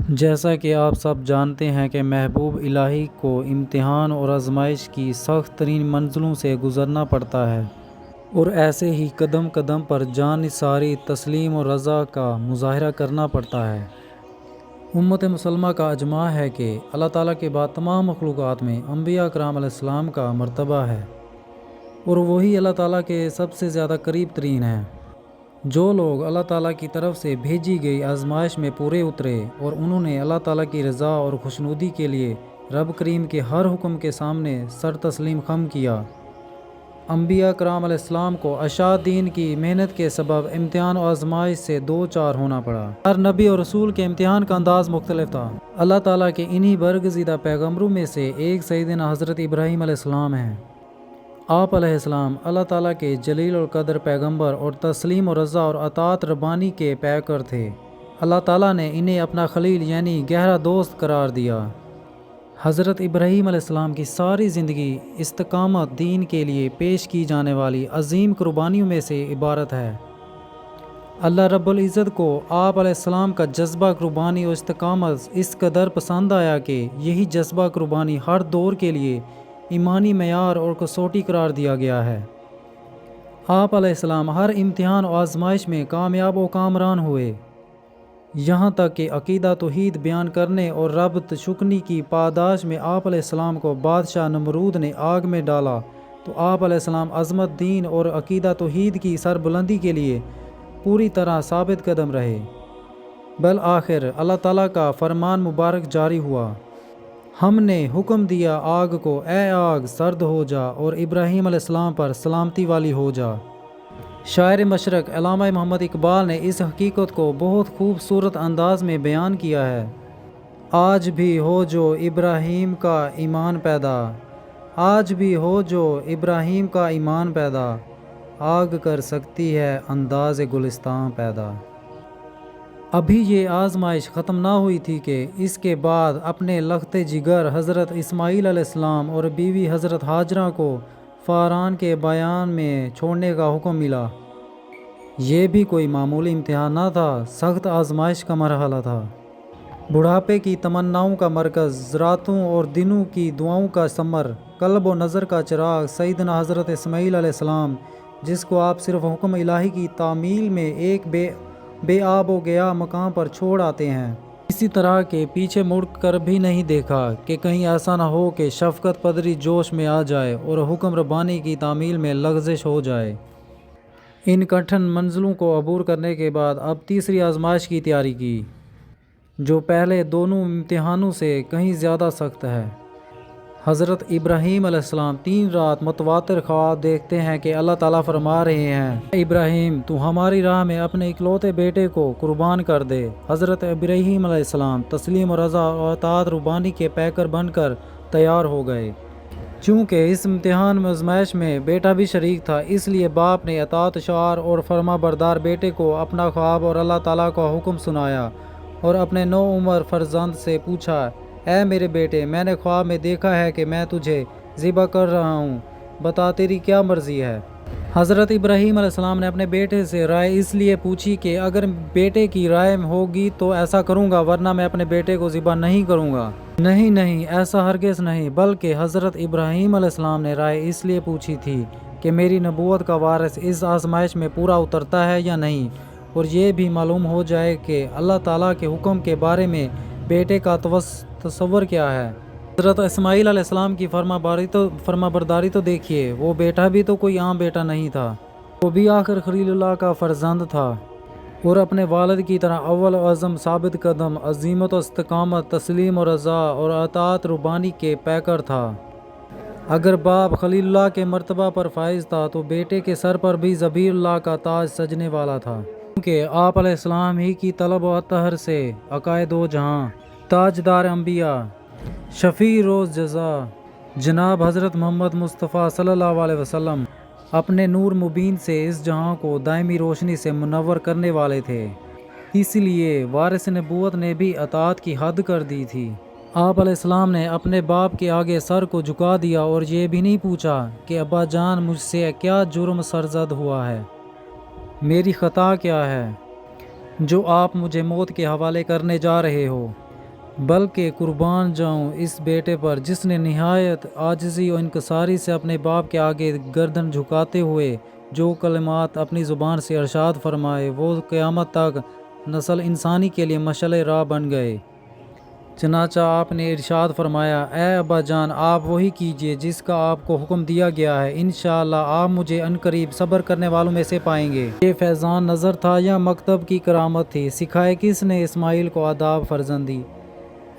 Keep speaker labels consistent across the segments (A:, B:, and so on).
A: جیسا کہ آپ سب جانتے ہیں کہ محبوب الہی کو امتحان اور آزمائش کی سخت ترین منزلوں سے گزرنا پڑتا ہے، اور ایسے ہی قدم قدم پر جان نثاری، تسلیم اور رضا کا مظاہرہ کرنا پڑتا ہے۔ امت مسلمہ کا اجماع ہے کہ اللہ تعالیٰ کے بعد تمام مخلوقات میں انبیاء کرام علیہ السلام کا مرتبہ ہے، اور وہی اللہ تعالیٰ کے سب سے زیادہ قریب ترین ہیں۔ جو لوگ اللہ تعالیٰ کی طرف سے بھیجی گئی آزمائش میں پورے اترے اور انہوں نے اللہ تعالیٰ کی رضا اور خوشنودی کے لیے رب کریم کے ہر حکم کے سامنے سر تسلیم خم کیا، انبیاء کرام علیہ السلام کو اشاع دین کی محنت کے سبب امتحان و آزمائش سے دو چار ہونا پڑا۔ ہر نبی اور رسول کے امتحان کا انداز مختلف تھا۔ اللہ تعالیٰ کے انہی برگزیدہ پیغمبروں میں سے ایک سیدنا حضرت ابراہیم علیہ السلام ہیں۔ آپ علیہ السلام اللہ تعالیٰ کے جلیل القدر پیغمبر اور تسلیم و رضا اور اطاعت ربانی کے پیکر تھے۔ اللہ تعالیٰ نے انہیں اپنا خلیل یعنی گہرا دوست قرار دیا۔ حضرت ابراہیم علیہ السلام کی ساری زندگی استقامت دین کے لیے پیش کی جانے والی عظیم قربانیوں میں سے عبارت ہے۔ اللہ رب العزت کو آپ علیہ السلام کا جذبہ قربانی اور استقامت اس قدر پسند آیا کہ یہی جذبہ قربانی ہر دور کے لیے ایمانی معیار اور کسوٹی قرار دیا گیا ہے۔ آپ علیہ السلام ہر امتحان و آزمائش میں کامیاب و کامران ہوئے، یہاں تک کہ عقیدہ توحید بیان کرنے اور رب شکنی کی پاداش میں آپ علیہ السلام کو بادشاہ نمرود نے آگ میں ڈالا تو آپ علیہ السلام عظمت دین اور عقیدہ توحید کی سربلندی کے لیے پوری طرح ثابت قدم رہے۔ بالآخر اللہ تعالیٰ کا فرمان مبارک جاری ہوا، ہم نے حکم دیا آگ کو، اے آگ سرد ہو جا اور ابراہیم علیہ السلام پر سلامتی والی ہو جا۔ شاعر مشرق علامہ محمد اقبال نے اس حقیقت کو بہت خوبصورت انداز میں بیان کیا ہے۔ آج بھی ہو جو ابراہیم کا ایمان پیدا، آج بھی ہو جو ابراہیم کا ایمان پیدا، آگ کر سکتی ہے انداز گلستان پیدا۔ ابھی یہ آزمائش ختم نہ ہوئی تھی کہ اس کے بعد اپنے لخت جگر حضرت اسماعیل علیہ السلام اور بیوی حضرت ہاجرہ کو فاران کے بیان میں چھوڑنے کا حکم ملا۔ یہ بھی کوئی معمولی امتحان نہ تھا، سخت آزمائش کا مرحلہ تھا۔ بڑھاپے کی تمناؤں کا مرکز، راتوں اور دنوں کی دعاؤں کا ثمر، قلب و نظر کا چراغ سیدنا حضرت اسماعیل علیہ السلام، جس کو آپ صرف حکم الہی کی تعمیل میں ایک بے آب و گیا مقام پر چھوڑ آتے ہیں۔ اسی طرح کے پیچھے مڑ کر بھی نہیں دیکھا کہ کہیں ایسا نہ ہو کہ شفقت پدری جوش میں آ جائے اور حکم ربانی کی تعمیل میں لغزش ہو جائے۔ ان کٹھن منزلوں کو عبور کرنے کے بعد اب تیسری آزمائش کی تیاری کی، جو پہلے دونوں امتحانوں سے کہیں زیادہ سخت ہے۔ حضرت ابراہیم علیہ السلام 3 رات متواتر خواب دیکھتے ہیں کہ اللہ تعالیٰ فرما رہے ہیں، اے ابراہیم تو ہماری راہ میں اپنے اکلوتے بیٹے کو قربان کر دے۔ حضرت ابراہیم علیہ السلام تسلیم و رضا اور اطاعت ربانی کے پیکر بن کر تیار ہو گئے۔ چونکہ اس امتحان میں آزمائش میں بیٹا بھی شریک تھا، اس لیے باپ نے اطاعت شعار اور فرما بردار بیٹے کو اپنا خواب اور اللہ تعالیٰ کا حکم سنایا اور اپنے نوعمر فرزند سے پوچھا، اے میرے بیٹے، میں نے خواب میں دیکھا ہے کہ میں تجھے ذبح کر رہا ہوں، بتا تیری کیا مرضی ہے۔ حضرت ابراہیم علیہ السلام نے اپنے بیٹے سے رائے اس لیے پوچھی کہ اگر بیٹے کی رائے ہوگی تو ایسا کروں گا، ورنہ میں اپنے بیٹے کو ذبح نہیں کروں گا۔ نہیں نہیں، ایسا ہرگز نہیں، بلکہ حضرت ابراہیم علیہ السلام نے رائے اس لیے پوچھی تھی کہ میری نبوت کا وارث اس آزمائش میں پورا اترتا ہے یا نہیں، اور یہ بھی معلوم ہو جائے کہ اللہ تعالیٰ کے حکم کے بارے میں بیٹے کا تصور کیا ہے۔ حضرت اسماعیل علیہ السلام کی فرما برداری تو دیکھیے، وہ بیٹا بھی تو کوئی عام بیٹا نہیں تھا، وہ بھی آخر خلیل اللہ کا فرزند تھا، اور اپنے والد کی طرح اول عزم، ثابت قدم، عزیمت و استقامت، تسلیم و رضا اور اطاعت ربانی کے پیکر تھا۔ اگر باپ خلیل اللہ کے مرتبہ پر فائز تھا تو بیٹے کے سر پر بھی ظبیر اللہ کا تاج سجنے والا تھا، کیونکہ آپ علیہ السلام ہی کی طلب و اطہر سے عقائد و جہاں، تاجدار انبیاء، شفیع روز جزا جناب حضرت محمد مصطفیٰ صلی اللہ علیہ وسلم اپنے نور مبین سے اس جہاں کو دائمی روشنی سے منور کرنے والے تھے، اس لیے وارث نبوت نے بھی اطاعت کی حد کر دی تھی۔ آپ علیہ السلام نے اپنے باپ کے آگے سر کو جھکا دیا اور یہ بھی نہیں پوچھا کہ ابا جان مجھ سے کیا جرم سرزد ہوا ہے، میری خطا کیا ہے جو آپ مجھے موت کے حوالے کرنے جا رہے ہو۔ بلکہ قربان جاؤں اس بیٹے پر جس نے نہایت عاجزی و انکساری سے اپنے باپ کے آگے گردن جھکاتے ہوئے جو کلمات اپنی زبان سے ارشاد فرمائے وہ قیامت تک نسل انسانی کے لیے مشعل راہ بن گئے۔ چنانچہ آپ نے ارشاد فرمایا، اے ابا جان، آپ وہی کیجئے جس کا آپ کو حکم دیا گیا ہے، انشاءاللہ آپ مجھے عنقریب صبر کرنے والوں میں سے پائیں گے۔ یہ فیضان نظر تھا یا مکتب کی کرامت تھی؟ سکھائے کس نے اسماعیل کو آداب فرزندی؟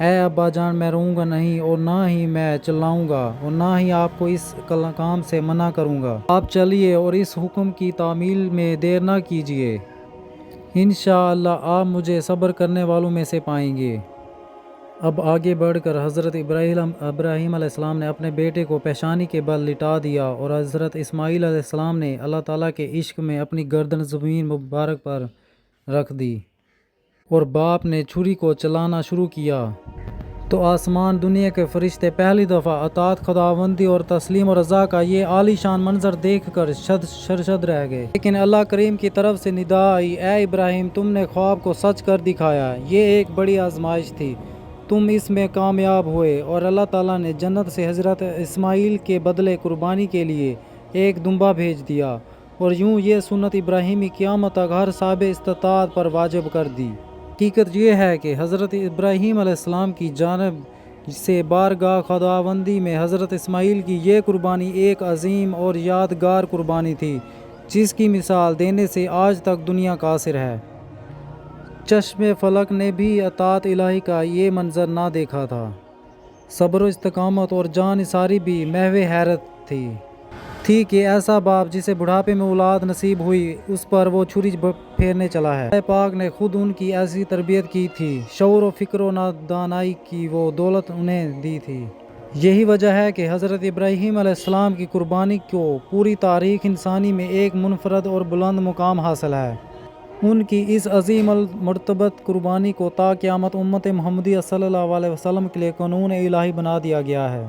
A: اے ابا جان، میں روؤں گا نہیں، اور نہ ہی میں چلاؤں گا، اور نہ ہی آپ کو اس کام سے منع کروں گا۔ آپ چلیے اور اس حکم کی تعمیل میں دیر نہ کیجیے، انشاءاللہ آپ مجھے صبر کرنے والوں میں سے پائیں گے۔ اب آگے بڑھ کر حضرت ابراہیم علیہ السلام نے اپنے بیٹے کو پیشانی کے بل لٹا دیا، اور حضرت اسماعیل علیہ السلام نے اللہ تعالیٰ کے عشق میں اپنی گردن زمین مبارک پر رکھ دی، اور باپ نے چھری کو چلانا شروع کیا تو آسمان دنیا کے فرشتے پہلی دفعہ اطاعت خداوندی اور تسلیم و رضا کا یہ عالی شان منظر دیکھ کر شرشد رہ گئے۔ لیکن اللہ کریم کی طرف سے ندا آئی، اے ابراہیم، تم نے خواب کو سچ کر دکھایا، یہ ایک بڑی آزمائش تھی، تم اس میں کامیاب ہوئے، اور اللہ تعالیٰ نے جنت سے حضرت اسماعیل کے بدلے قربانی کے لیے ایک دمبا بھیج دیا، اور یوں یہ سنت ابراہیمی قیامت تک ہر صاحب استطاعت پر واجب کر دی۔ حقیقت یہ ہے کہ حضرت ابراہیم علیہ السلام کی جانب سے بارگاہ خداوندی میں حضرت اسماعیل کی یہ قربانی ایک عظیم اور یادگار قربانی تھی، جس کی مثال دینے سے آج تک دنیا قاصر ہے۔ چشم فلک نے بھی اطاعت الہی کا یہ منظر نہ دیکھا تھا۔ صبر و استقامت اور جان نثاری بھی محو حیرت تھی کہ ایسا باپ جسے بڑھاپے میں اولاد نصیب ہوئی، اس پر وہ چھری پھیرنے چلا ہے۔ اللہ پاک نے خود ان کی ایسی تربیت کی تھی، شعور و فکر و دانائی کی وہ دولت انہیں دی تھی۔ یہی وجہ ہے کہ حضرت ابراہیم علیہ السلام کی قربانی کو پوری تاریخ انسانی میں ایک منفرد اور بلند مقام حاصل ہے۔ ان کی اس عظیم المرتبت قربانی کو تا قیامت امت محمدیہ صلی اللہ علیہ وسلم کے لیے قانون الہی بنا دیا گیا ہے۔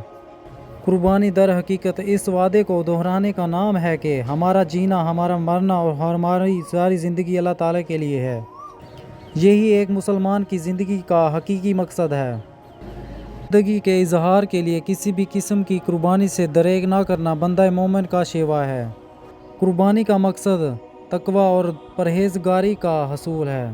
A: قربانی در حقیقت اس وعدے کو دہرانے کا نام ہے کہ ہمارا جینا، ہمارا مرنا اور ہماری ساری زندگی اللہ تعالیٰ کے لیے ہے۔ یہی ایک مسلمان کی زندگی کا حقیقی مقصد ہے۔ زندگی کے اظہار کے لیے کسی بھی قسم کی قربانی سے دریغ نہ کرنا بندہ مومن کا شیوا ہے۔ قربانی کا مقصد تقویٰ اور پرہیزگاری کا حصول ہے۔